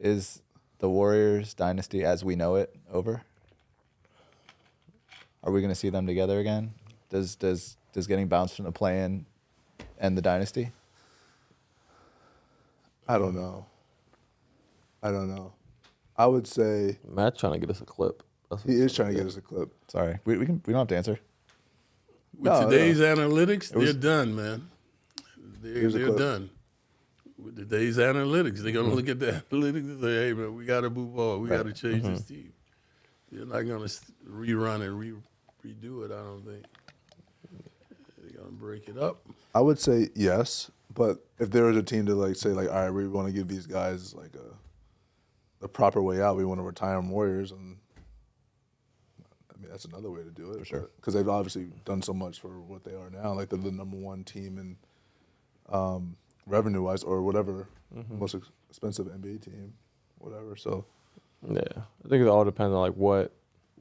Is the Warriors dynasty as we know it over? Are we going to see them together again? Does getting bounced from the play-in end the dynasty? I don't know. I would say Matt's trying to get us a clip. he is trying to get us a clip. Sorry, we don't have to answer. With today's analytics, they're done, man. Here's a They're clip. done. With today's analytics, they're going to look at the analytics and say, hey, man, we got to move on. We got to change this team. They're not going to rerun and redo it, I don't think. They're going to break it up. I would say yes, but if there was a team to like say like, all right, we want to give these guys like a proper way out. We want to retire them Warriors, and I mean that's another way to do it For sure. because they've obviously done so much for what they are now. Like they're the number one team in revenue-wise or whatever, most expensive NBA team, whatever. So Yeah, I think it all depends on like what.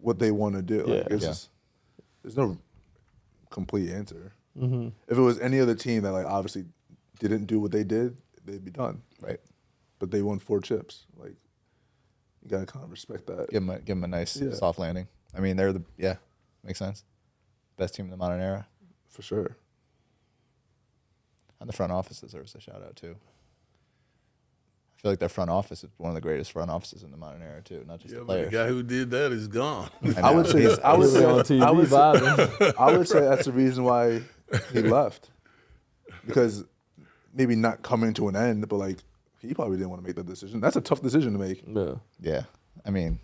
what they want to do. Like, Yeah. There's no complete answer. If it was any other team that like obviously didn't do what they did, they'd be done. Right. But they won 4 chips. Like you gotta kind of respect that. Give them a nice soft landing. I mean, makes sense. Best team in the modern era. For sure. And the front office deserves a shout out too. I feel like their front office is one of the greatest front offices in the modern era too, not just the But players. the guy who did that is gone. I would say Really on TV vibing. I would say that's the reason why he left. Because maybe not coming to an end, but like he probably didn't want to make that decision. That's a tough decision to make. Yeah. Yeah. I mean,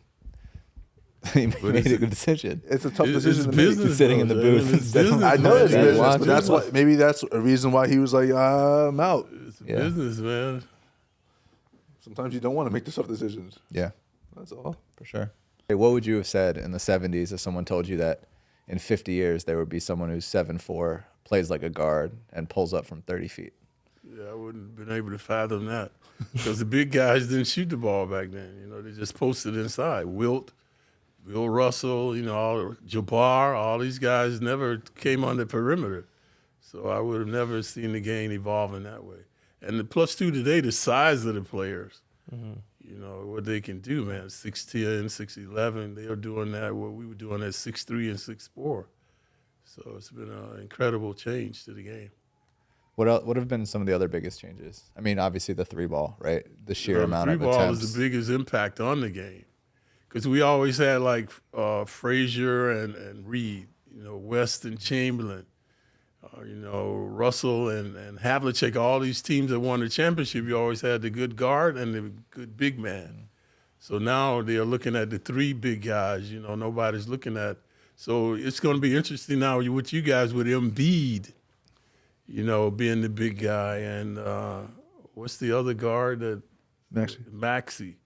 he made a good decision. It's a tough It's decision to make. business, Sitting in the though, booth man. It's instead of- business, I know man. it's business, watch but that's why maybe that's a reason why he was like, I'm out. It's Yeah. business, man. Sometimes you don't want to make the tough decisions. Yeah, That's all. for sure. Hey, what would you have said in the 70s if someone told you that in 50 years there would be someone who's 7'4", plays like a guard, and pulls up from 30 feet? Yeah, I wouldn't have been able to fathom that because the big guys didn't shoot the ball back then. You know, they just posted inside. Wilt, Bill Russell, Jabbar, all these guys never came on the perimeter. So I would have never seen the game evolve in that way. And the plus two today, the size of the players, you know, what they can do, man. 6'10", 6'11", they are doing that, what we were doing at 6'3" and 6'4". So it's been an incredible change to the game. What have been some of the other biggest changes? I mean, obviously the 3-ball, right? The sheer amount of three ball attempts. is the biggest impact on the game because we always had like Frazier and Reed, West and Chamberlain, Russell and Havlicek. All these teams that won the championship, you always had the good guard and the good big man. So now they are looking at the 3 big guys. Nobody's looking at. So it's going to be interesting now with you guys with Embiid, being the big guy, and what's the other guard that Maxey.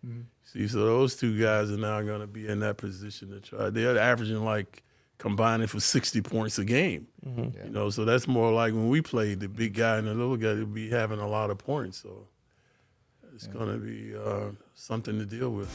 See, so those 2 guys are now going to be in that position to try. They're averaging like combining for 60 points a game. So that's more like when we played, the big guy and the little guy would be having a lot of points. So it's going to be something to deal with.